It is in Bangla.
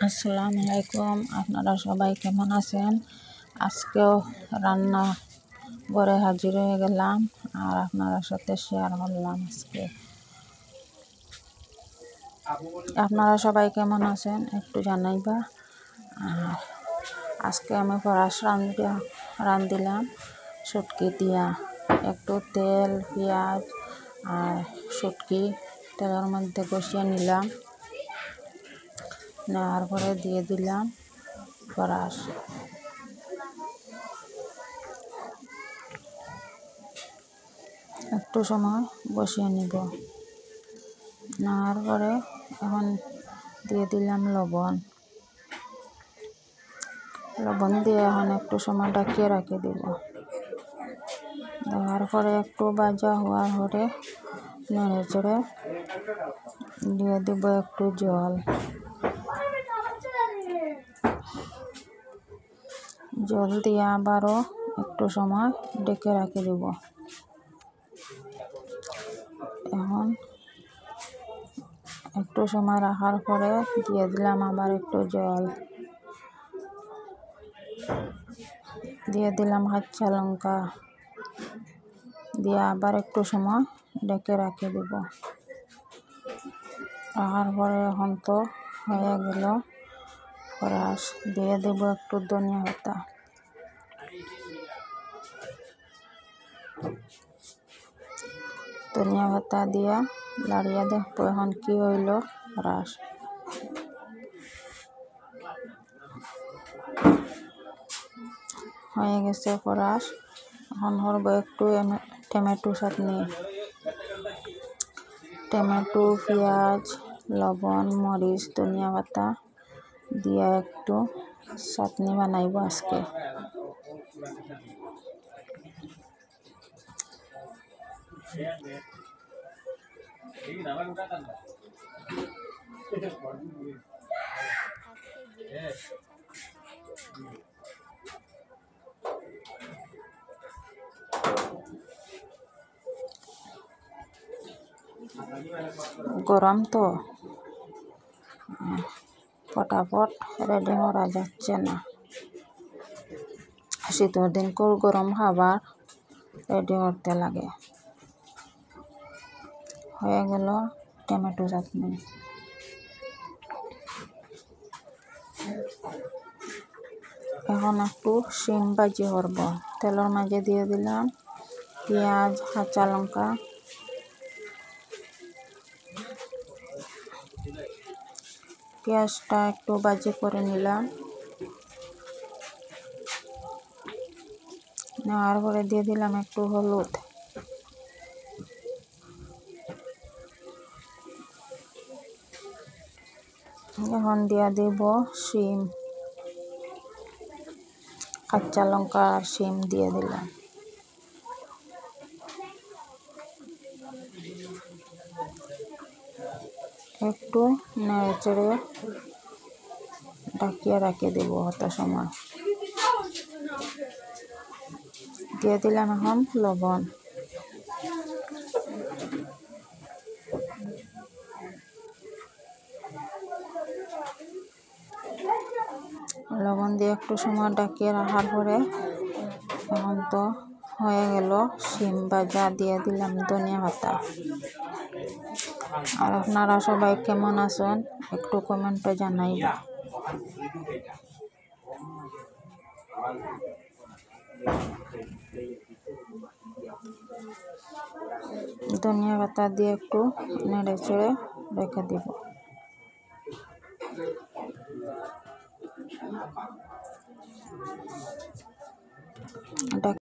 আসসালামু আলাইকুম, আপনারা সবাই কেমন আছেন? আজকেও রান্না ঘরে হাজির হয়ে গেলাম আর আপনারা সাথে শেয়ার করলাম। আপনারা সবাই কেমন আছেন একটু জানাইবা। আর আজকে আমি ফরাস রান্ধিলাম শুটকি দিয়া। একটু তেল, পেঁয়াজ আর শুটকি তেলের মধ্যে কষিয়ে নিলাম। নেওয়ার পরে দিয়ে দিলাম ফরাস। একটু সময় বসিয়ে নিব। নেওয়ার পরে এখন দিয়ে দিলাম লবণ দিয়ে এখন একটু সময় ঢাকিয়ে রেখে দিব। দেওয়ার পরে একটু ভাজা হওয়ার পরে নেড়ে চেড়ে দিয়ে দিব একটু জল দিয়ে আবারও একটু সময় ঢেকে রেখে দিব। এখন একটু সময় রাখার পরে দিয়ে দিলাম আবার একটু জল, দিয়ে দিলাম কাঁচা লঙ্কা দিয়ে আবার একটু সময় ঢেকে রেখে দিব। রাখার পরে এখন তো হয়ে গেল ফরাস। দিয়ে দেব একটু ধনিয়া পাতা। ধনিয়া পাতা দিয়া লাড়িয়ে দেখবো এখন কি হইল ফরাস। হয়ে গেছে ফরাস। এখন করবো একটু টমেটো চাটনি। টমেটো, পেঁয়াজ, লবণ, মরিচ, ধনিয়া পাতা দিয়ে একটু চাটনি বানাইব আজকে। গরম তো ফটাফট রেডি করা যাচ্ছে না। শীতের দিন গরম খাবার রেডি করতে লাগে। হয়ে গেল টমেটো চাটনি। এখন একটু শিম ভাজি করব। তেলের মাঝে দিয়ে দিলাম পেঁয়াজ, কাঁচা লঙ্কা, পেঁয়াজটা একটু ভাজি করে নিলাম। নেওয়ার পরে দিয়ে দিলাম একটু হলুদ। এখন দিয়ে দেব শিম, কাঁচা লঙ্কা আর শিম দিয়ে দিলাম। একটু নেড়ে চেড়ে ঢাকিয়ে রেখে দেব অত সময়। দিয়ে দিলাম এখন লবণ। লবণ দিয়ে একটু সময় ঢাকিয়ে রাখার পরে এখন তো হয়ে গেল শিম ভাজা। দিয়ে দিলাম ধনিয়া পাতা। আর আপনারা সবাই কেমন আছেন একটু কমেন্টে জানাইবা। ধনিয়া পাতা দিয়ে একটু নেড়ে চেড়ে রেখে দিব।